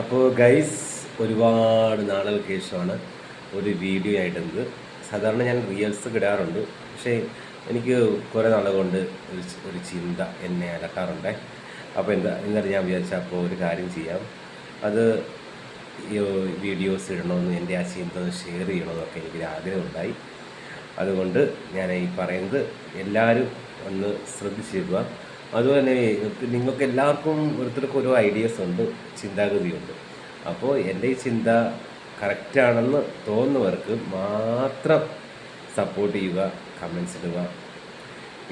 അപ്പോൾ ഗൈസ്, ഒരുപാട് നാളുകൾക്ക് ശേഷമാണ് ഒരു വീഡിയോ ആയിട്ടത്. സാധാരണ ഞാൻ റീൽസ് ഇടാറുണ്ട്, പക്ഷേ എനിക്ക് കുറേ നാൾ കൊണ്ട് ഒരു ചിന്ത എന്നെ അലട്ടാറുണ്ട്. അപ്പോൾ എന്നിട്ട് ഞാൻ വിചാരിച്ച അപ്പോൾ ഒരു കാര്യം ചെയ്യാം, അത് ഈ വീഡിയോസ് ഇടണമെന്ന് എൻ്റെ ആ ചിന്ത ഒന്ന് ഷെയർ ചെയ്യണമെന്നൊക്കെ എനിക്കൊരു ആഗ്രഹമുണ്ടായി. അതുകൊണ്ട് ഞാൻ ഈ പറയുന്നത് എല്ലാവരും ഒന്ന് ശ്രദ്ധിച്ചിരിക്കുക. അതുപോലെ തന്നെ നിങ്ങൾക്ക് എല്ലാവർക്കും ഓരോരുത്തർക്കും ഓരോ ഐഡിയാസ് ഉണ്ട്, ചിന്താഗതിയുണ്ട്. അപ്പോൾ എൻ്റെ ഈ ചിന്ത കറക്റ്റാണെന്ന് തോന്നുന്നവർക്ക് മാത്രം സപ്പോർട്ട് ചെയ്യുക, കമൻസ് ഇടുക.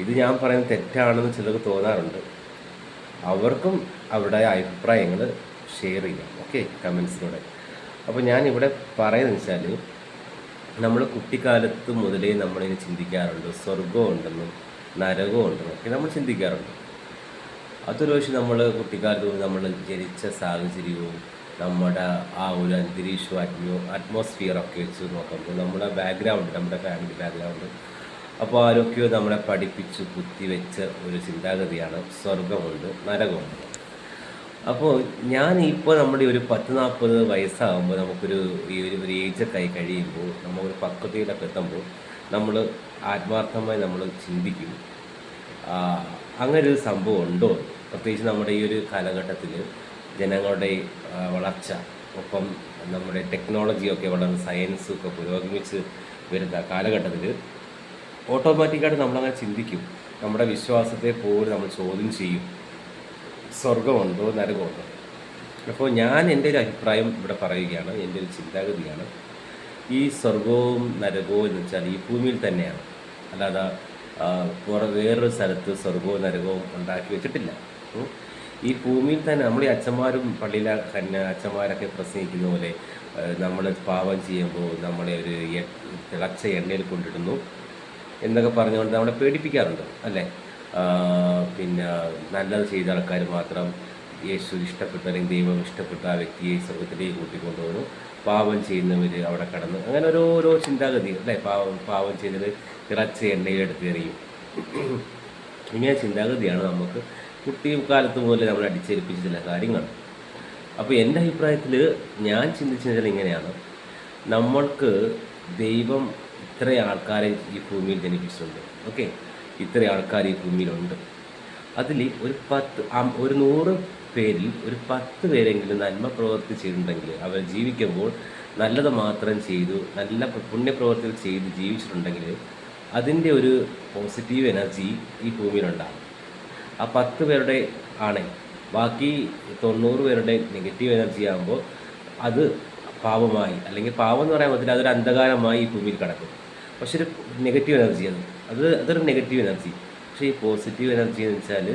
ഇത് ഞാൻ പറയുന്നത് തെറ്റാണെന്ന് ചിലർക്ക് തോന്നാറുണ്ട്, അവർക്കും അവരുടെ അഭിപ്രായങ്ങൾ ഷെയർ ചെയ്യാം. ഓക്കെ, കമൻസിലൂടെ. അപ്പോൾ ഞാനിവിടെ പറയുന്നത് വെച്ചാൽ, നമ്മൾ കുട്ടിക്കാലത്ത് മുതലേ നമ്മളിങ്ങനെ ചിന്തിക്കാറുണ്ട്, സ്വർഗം ഉണ്ടെന്നും നരകവും ഉണ്ടെന്നും ഒക്കെ നമ്മൾ ചിന്തിക്കാറുണ്ട്. അതൊരു പക്ഷേ നമ്മൾ കുട്ടിക്കാലത്ത് നമ്മൾ ജനിച്ച സാഹചര്യവും നമ്മുടെ ആ ഒരു അന്തരീക്ഷവും അറ്റ്മോസ്ഫിയറൊക്കെ വെച്ച് നോക്കുമ്പോൾ നമ്മുടെ ബാക്ക്ഗ്രൗണ്ട്, നമ്മുടെ ഫാമിലി ബാക്ക്ഗ്രൗണ്ട്, അപ്പോൾ ആരൊക്കെയോ നമ്മളെ പഠിപ്പിച്ച് കുത്തിവെച്ച ഒരു ചിന്താഗതിയാണ് സ്വർഗമുണ്ട് നരകമുണ്ട്. അപ്പോൾ ഇപ്പോൾ നമ്മുടെ ഒരു 10-40 വയസ്സാകുമ്പോൾ നമുക്കൊരു ഈ ഒരു ഏജൊക്കെ ആയി കഴിയുമ്പോൾ, നമ്മളൊരു പക്വതയിലൊക്കെ എത്തുമ്പോൾ നമ്മൾ ആത്മാർത്ഥമായി നമ്മൾ ചിന്തിക്കും, അങ്ങനെ ഒരു സംഭവം ഉണ്ടോ. പ്രത്യേകിച്ച് നമ്മുടെ ഈ ഒരു കാലഘട്ടത്തിൽ ജനങ്ങളുടെ വളർച്ച, ഒപ്പം നമ്മുടെ ടെക്നോളജിയൊക്കെ വളർന്ന് സയൻസൊക്കെ പുരോഗമിച്ച് വരുന്ന കാലഘട്ടത്തിൽ ഓട്ടോമാറ്റിക്കായിട്ട് നമ്മളങ്ങനെ ചിന്തിക്കും. നമ്മുടെ വിശ്വാസത്തെ പോലും നമ്മൾ ചോദ്യം ചെയ്യും, സ്വർഗമുണ്ടോ നരകമുണ്ടോ. അപ്പോൾ ഞാൻ എൻ്റെ ഒരു അഭിപ്രായം ഇവിടെ പറയുകയാണ്, എൻ്റെ ഒരു ചിന്താഗതിയാണ്. ഈ സ്വർഗവും നരകവും എന്ന് വെച്ചാൽ ഈ ഭൂമിയിൽ തന്നെയാണ്, അല്ലാതെ വേറൊരു സ്ഥലത്ത് സ്വർഗവും നരകവും ഉണ്ടാക്കി വെച്ചിട്ടില്ല. ഈ ഭൂമിയിൽ തന്നെ നമ്മൾ ഈ അച്ഛന്മാരും പള്ളിയിലെ അച്ഛന്മാരൊക്കെ പ്രസംഗിക്കുന്ന പോലെ, നമ്മൾ പാപം ചെയ്യുമ്പോൾ നമ്മളെ ഒരു തിളച്ച എണ്ണയിൽ കൊണ്ടിടുന്നു എന്നൊക്കെ പറഞ്ഞുകൊണ്ട് നമ്മളെ പേടിപ്പിക്കാറുണ്ട്, അല്ലേ? പിന്നെ നല്ലത് ചെയ്ത ആൾക്കാർ മാത്രം യേശു ഇഷ്ടപ്പെട്ട, അല്ലെങ്കിൽ ദൈവം ഇഷ്ടപ്പെട്ട ആ വ്യക്തിയെ സ്വർഗത്തിലേക്ക് കൂട്ടിക്കൊണ്ടുപോകുന്നു, പാപം ചെയ്യുന്നവർ അവിടെ കടന്ന്, അങ്ങനെ ഓരോരോ ചിന്താഗതി, അല്ലേ? പാവം ചെയ്തത് തിളച്ച എണ്ണയിലെടുത്ത് എറിയും. ഇങ്ങനെ ചിന്താഗതിയാണ് നമുക്ക് കുട്ടിക്കാലത്ത് പോലെ നമ്മൾ അടിച്ചേൽപ്പിച്ച ചില കാര്യങ്ങൾ. അപ്പോൾ എൻ്റെ അഭിപ്രായത്തിൽ ഞാൻ ചിന്തിച്ചത് ഇങ്ങനെയാണ്, നമ്മൾക്ക് ദൈവം ഇത്ര ആൾക്കാരെ ഈ ഭൂമിയിൽ ജനിപ്പിച്ചിട്ടുണ്ട്. ഓക്കെ, ഇത്ര ആൾക്കാർ ഈ ഭൂമിയിലുണ്ട്. അതിൽ ഒരു 100 പേരിൽ ഒരു 10 പേരെങ്കിലും നന്മ പ്രവൃത്തി ചെയ്തിട്ടുണ്ടെങ്കിൽ, അവർ ജീവിക്കുമ്പോൾ നല്ലത് മാത്രം ചെയ്തു, നല്ല പുണ്യപ്രവൃത്തികൾ ചെയ്ത് ജീവിച്ചിട്ടുണ്ടെങ്കിൽ, അതിൻ്റെ ഒരു പോസിറ്റീവ് എനർജി ഈ ഭൂമിയിലുണ്ടാകും. ആ 10 പേരുടെ ആണ്. ബാക്കി 90 പേരുടെ നെഗറ്റീവ് എനർജി ആകുമ്പോൾ അത് പാപമായി, അല്ലെങ്കിൽ പാപം എന്ന് പറയാൻ പറ്റില്ല, അതൊരു അന്ധകാരമായി ഈ ഭൂമിയിൽ കിടക്കും. പക്ഷെ ഒരു നെഗറ്റീവ് എനർജി അതൊരു നെഗറ്റീവ് എനർജി. പക്ഷേ ഈ പോസിറ്റീവ് എനർജി എന്ന് വെച്ചാൽ,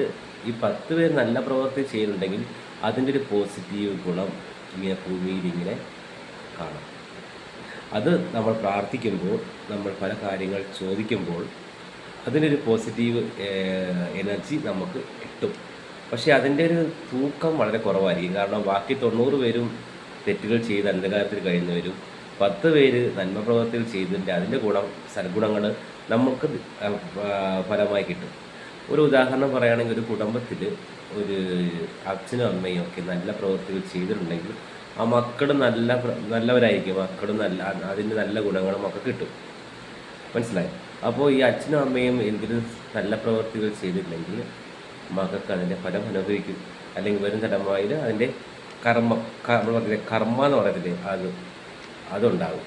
ഈ 10 പേർ നല്ല പ്രവൃത്തി ചെയ്യുന്നുണ്ടെങ്കിൽ അതിൻ്റെ ഒരു പോസിറ്റീവ് ഗുണം ഇങ്ങനെ ഭൂമിയിൽ ഇങ്ങനെ കാണാം. അത് നമ്മൾ പ്രാർത്ഥിക്കുമ്പോൾ, നമ്മൾ പല കാര്യങ്ങൾ ചോദിക്കുമ്പോൾ അതിനൊരു പോസിറ്റീവ് എനർജി നമുക്ക് കിട്ടും. പക്ഷേ അതിൻ്റെ ഒരു തൂക്കം വളരെ കുറവായിരിക്കും. കാരണം ബാക്കി 90 പേരും തെറ്റുകൾ ചെയ്ത് അന്ധകാരത്തിൽ കഴിയുന്നവരും 10 പേര് നന്മ പ്രവൃത്തികൾ ചെയ്തിട്ട് അതിൻ്റെ സദ്ഗുണങ്ങൾ നമുക്ക് ഫലമായി കിട്ടും. ഒരു ഉദാഹരണം പറയുകയാണെങ്കിൽ, ഒരു കുടുംബത്തിൽ ഒരു അച്ഛനും അമ്മയും ഒക്കെ നല്ല പ്രവൃത്തികൾ ചെയ്തിട്ടുണ്ടെങ്കിൽ ആ മക്കൾ നല്ലവരായിരിക്കും, അതിൻ്റെ നല്ല ഗുണങ്ങളും ഒക്കെ കിട്ടും. മനസ്സിലായി? അപ്പോൾ ഈ അച്ഛനും അമ്മയും എന്തെങ്കിലും നല്ല പ്രവൃത്തികൾ ചെയ്തിട്ടില്ലെങ്കിൽ മകൾക്ക് അതിൻ്റെ ഫലം അനുഭവിക്കും, അല്ലെങ്കിൽ വരും തലമുറയിൽ അതിൻ്റെ കർമ്മ എന്ന് പറയത്തില്ലേ, അതുണ്ടാകും.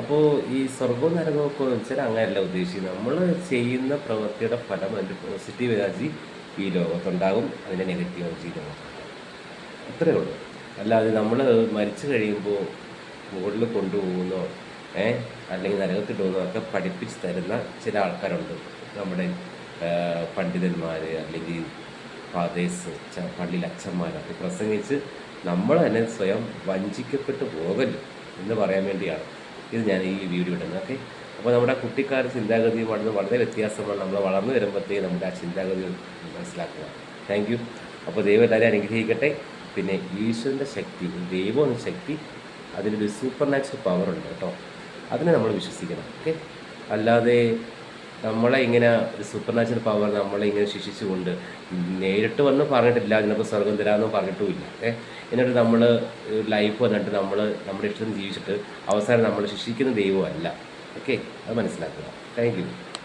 അപ്പോൾ ഈ സ്വർഗവും നരകമൊക്കെ എന്ന് വെച്ചാൽ അങ്ങനെയല്ല ഉദ്ദേശിക്കുന്നത്. നമ്മൾ ചെയ്യുന്ന പ്രവൃത്തിയുടെ ഫലം, അതിൻ്റെ പോസിറ്റീവ് എനർജി ഈ ലോകത്തുണ്ടാകും, അതിൻ്റെ നെഗറ്റീവ് എനർജി ലോകത്തുണ്ടാകും. അത്രയേ ഉള്ളൂ. അല്ലാതെ നമ്മൾ മരിച്ചു കഴിയുമ്പോൾ മുകളിൽ കൊണ്ടുപോകുന്നോ അല്ലെങ്കിൽ നരകത്തിട്ട് പോകുന്നോ ഒക്കെ പഠിപ്പിച്ച് തരുന്ന ചില ആൾക്കാരുണ്ട്, നമ്മുടെ പണ്ഡിതന്മാർ അല്ലെങ്കിൽ ഫാദേഴ്സ്, പള്ളിയിൽ അച്ഛന്മാരൊക്കെ പ്രസംഗിച്ച് നമ്മൾ തന്നെ സ്വയം വഞ്ചിക്കപ്പെട്ടു പോകല്ലോ എന്ന് പറയാൻ വേണ്ടിയാണ് ഇത് ഞാൻ ഈ വീഡിയോ ഇടുന്നത്. ഓക്കെ, അപ്പോൾ നമ്മുടെ കുട്ടിക്കാല ചിന്താഗതിയും വളരെ വ്യത്യാസമാണ്. നമ്മൾ വളർന്നു വരുമ്പോഴത്തേക്ക് നമ്മുടെ ആ ചിന്താഗതി മനസ്സിലാക്കുക. Thank you. അപ്പോൾ ദൈവം എല്ലാവരും അനുഗ്രഹിക്കട്ടെ. പിന്നെ ഈശ്വരൻ്റെ ശക്തി, ദൈവം എന്ന ശക്തി, അതിനൊരു സൂപ്പർ നാച്ചുറൽ പവറുണ്ട് കേട്ടോ, അതിനെ നമ്മൾ വിശ്വസിക്കണം. ഓക്കെ, അല്ലാതെ നമ്മളെ ഇങ്ങനെ ഒരു സൂപ്പർ നാച്ചുറൽ പവർ നമ്മളെ ഇങ്ങനെ ശിക്ഷിച്ചുകൊണ്ട് നേരിട്ട് വന്ന് പറഞ്ഞിട്ടില്ല, അതിനൊക്കെ സ്വർഗം തരാമെന്നും പറഞ്ഞിട്ടുമില്ല. എന്നിട്ട് നമ്മൾ ലൈഫ് വന്നിട്ട് നമ്മൾ നമ്മുടെ ഇഷ്ടത്തിന് ജീവിച്ചിട്ട് അവസാനം നമ്മൾ ശിക്ഷിക്കുന്ന ദൈവമല്ല. ഓക്കെ, അത് മനസ്സിലാക്കുക. Thank you.